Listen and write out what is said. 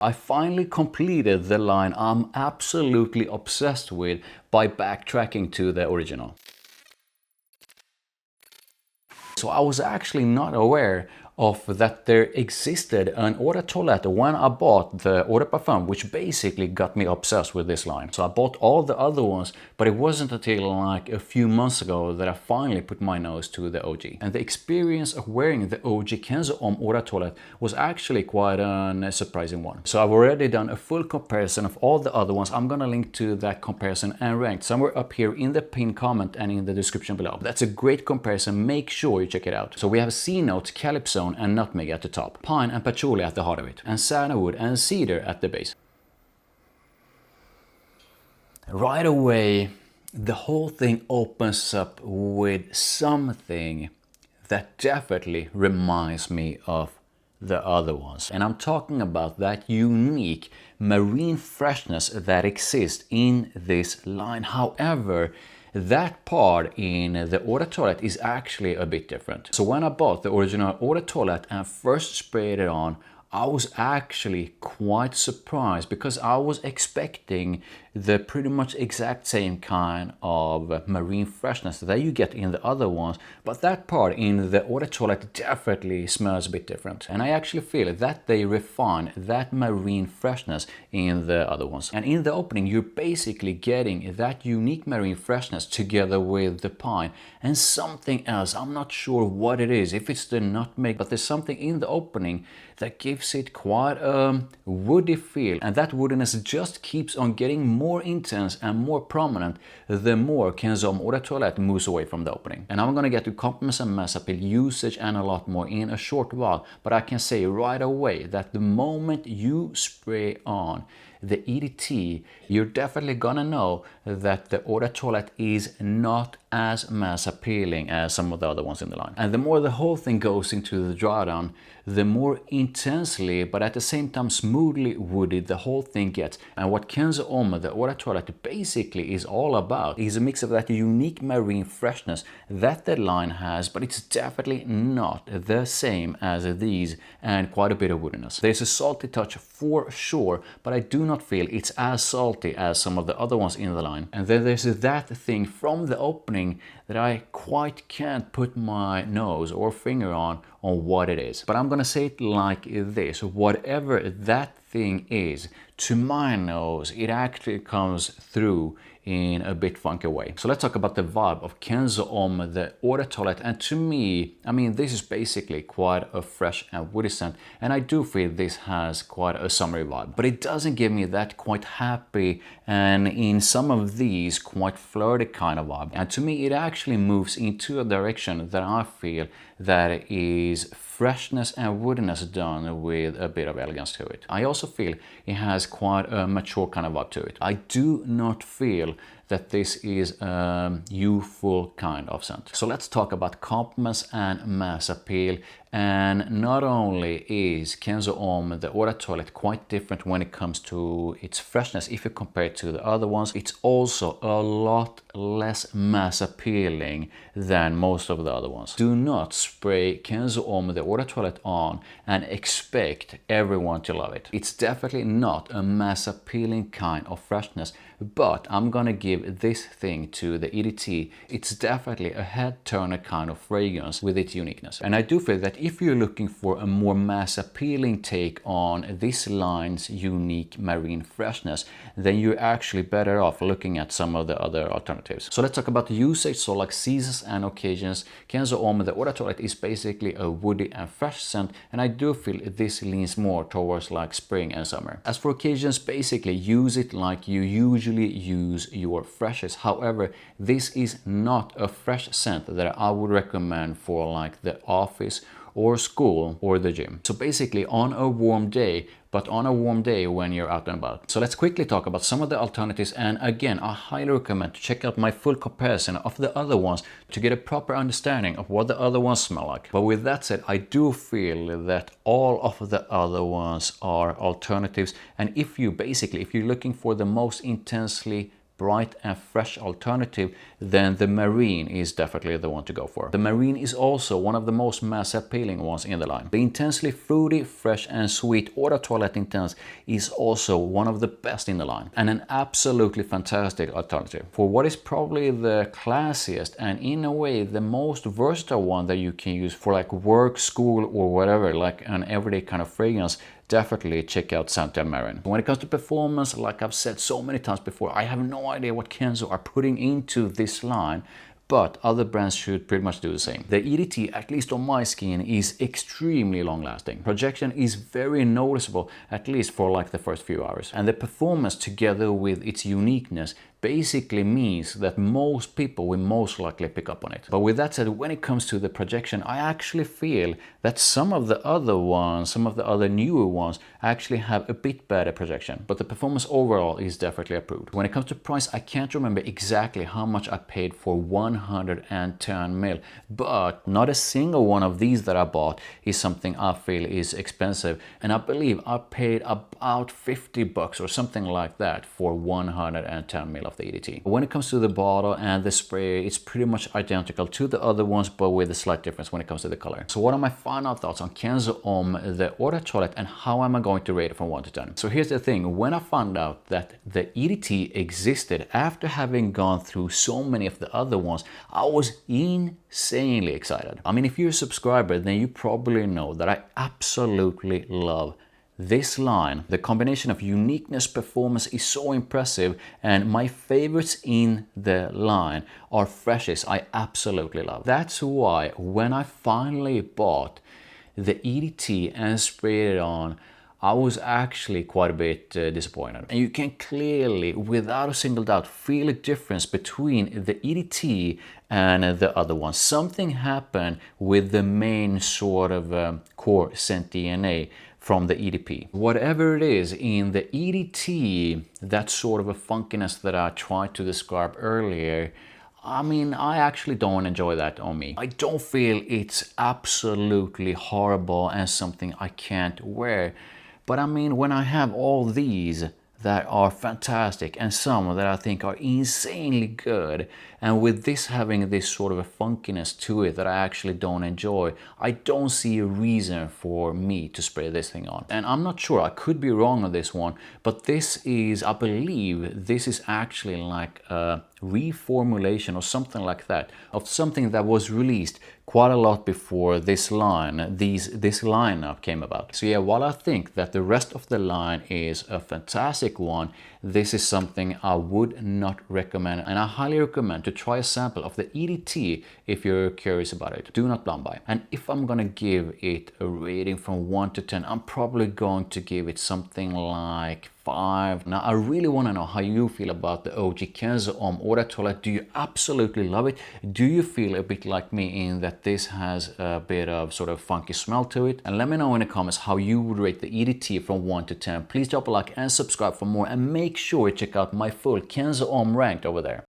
I finally completed the line I'm absolutely obsessed with by backtracking to the original. So I was actually not aware of that there existed an Eau de Toilette when I bought the Eau de Parfum, which basically got me obsessed with this line. So I bought all the other ones, but it wasn't until like a few months ago that I finally put my nose to the OG. And the experience of wearing the OG Kenzo Homme Eau de Toilette was actually quite a surprising one. So I've already done a full comparison of all the other ones. I'm gonna link to that comparison and ranked somewhere up here in the pinned comment and in the description below. That's a great comparison, make sure you check it out. So we have C notes, calypsone and nutmeg at the top, pine and patchouli at the heart of it, and sandalwood and cedar at the base. Right away, the whole thing opens up with something that definitely reminds me of the other ones. And I'm talking about that unique marine freshness that exists in this line. However, that part in the Eau de Toilette is actually a bit different. So when I bought the original Eau de Toilette and first sprayed it on, I was actually quite surprised because I was expecting the pretty much exact same kind of marine freshness that you get in the other ones, but that part in the Eau de Toilette definitely smells a bit different. And I actually feel that they refine that marine freshness in the other ones. And in the opening, you're basically getting that unique marine freshness together with the pine and something else. I'm not sure what it is, if it's the nutmeg, but there's something in the opening that gives it quite a woody feel, and that woodiness just keeps on getting more intense and more prominent the more Kenzo Homme Eau de Toilette moves away from the opening. And I'm gonna get to compliments and mass appeal usage and a lot more in a short while, but I can say right away that the moment you spray on the EDT, you're definitely gonna know that the Eau de Toilette is not as mass appealing as some of the other ones in the line. And the more the whole thing goes into the dry down, the more intensely but at the same time smoothly wooded the whole thing gets. And what Kenzo Homme, the Eau de Toilette, basically is all about is a mix of that unique marine freshness that the line has, but it's definitely not the same as these, and quite a bit of woodiness. There's a salty touch for sure, but I do not feel it's as salty as some of the other ones in the line. And then there's that thing from the opening that I quite can't put my nose or finger on what it is. But I'm gonna say it like this: whatever that thing is, to my nose, it actually comes through in a bit funky way. So let's talk about the vibe of Kenzo Homme, the Eau de Toilette. And to me, I mean, this is basically quite a fresh and woody scent, and I do feel this has quite a summery vibe, but it doesn't give me that quite happy and in some of these quite flirty kind of vibe. And to me, it actually moves into a direction that I feel that is freshness and woodiness done with a bit of elegance to it. I also feel it has quite a mature kind of vibe to it. I do not feel that this is a youthful kind of scent. So let's talk about compliments and mass appeal. And not only is Kenzo Homme, the Eau de Toilette, quite different when it comes to its freshness if you compare it to the other ones, it's also a lot less mass appealing than most of the other ones. Do not spray Kenzo Homme, the Eau de Toilette on and expect everyone to love it. It's definitely not a mass appealing kind of freshness, but I'm gonna give this thing to the EDT. It's definitely a head turner kind of fragrance with its uniqueness. And I do feel that if you're looking for a more mass appealing take on this line's unique marine freshness, then you're actually better off looking at some of the other alternatives. So let's talk about the usage. So like seasons and occasions, Kenzo Homme, the Eau de Toilette, is basically a woody and fresh scent, and I do feel this leans more towards like spring and summer. As for occasions, basically use it like you usually use your freshes. However, this is not a fresh scent that I would recommend for like the office or school or the gym. So basically on a warm day, but on a warm day when you're out and about. So let's quickly talk about some of the alternatives, and again, I highly recommend to check out my full comparison of the other ones to get a proper understanding of what the other ones smell like. But with that said, I do feel that all of the other ones are alternatives, and if you're looking for the most intensely bright and fresh alternative, then the Marin is definitely the one to go for. The Marin is also one of the most mass appealing ones in the line. The intensely fruity, fresh and sweet Eau de Toilette Intense is also one of the best in the line, and an absolutely fantastic alternative for what is probably the classiest and in a way the most versatile one that you can use for like work, school or whatever, like an everyday kind of fragrance. Definitely check out Santal Marin. When it comes to performance, like I've said so many times before, I have no idea what Kenzo are putting into this line, but other brands should pretty much do the same. The EDT, at least on my skin, is extremely long lasting. Projection is very noticeable, at least for like the first few hours. And the performance together with its uniqueness basically means that most people will most likely pick up on it. But with that said, when it comes to the projection, I actually feel that some of the other ones, some of the other newer ones actually have a bit better projection. But the performance overall is definitely approved. When it comes to price, I can't remember exactly how much I paid for 110ml, but not a single one of these that I bought is something I feel is expensive. And I believe I paid about 50 bucks or something like that for 110ml of the EDT. When it comes to the bottle and the spray, it's pretty much identical to the other ones, but with a slight difference when it comes to the color. So what are my final thoughts on Kenzo Homme the Eau de Toilette, and how am I going to rate it from 1 to 10? So here's the thing, when I found out that the EDT existed after having gone through so many of the other ones, I was insanely excited. I mean, if you're a subscriber, then you probably know that I absolutely love this line. The combination of uniqueness, performance is so impressive, and my favorites in the line are freshes I absolutely love. That's why when I finally bought the EDT and sprayed it on, I was actually quite a bit disappointed. And you can clearly, without a single doubt, feel a difference between the EDT and the other one. Something happened with the main sort of core scent DNA from the EDP. Whatever it is in the EDT, that sort of a funkiness that I tried to describe earlier, I mean, I actually don't enjoy that on me. I don't feel it's absolutely horrible and something I can't wear. But I mean, when I have all these that are fantastic and some that I think are insanely good, and with this having this sort of a funkiness to it that I actually don't enjoy, I don't see a reason for me to spray this thing on. And I'm not sure, I could be wrong on this one, but this is, I believe this is actually like a reformulation or something like that of something that was released quite a lot before this line, this lineup came about. So yeah, while I think that the rest of the line is a fantastic one, this is something I would not recommend, and I highly recommend to try a sample of the EDT if you're curious about it. Do not blind buy. And if I'm gonna give it a rating from 1 to 10, I'm probably going to give it something like 5. Now I really want to know how you feel about the OG Kenzo Homme Eau de Toilette. Do you absolutely love it? Do you feel a bit like me in that this has a bit of sort of funky smell to it? And let me know in the comments how you would rate the EDT from 1 to 10. Please drop a like and subscribe for more, and make sure you check out my full Kenzo Homme ranked over there.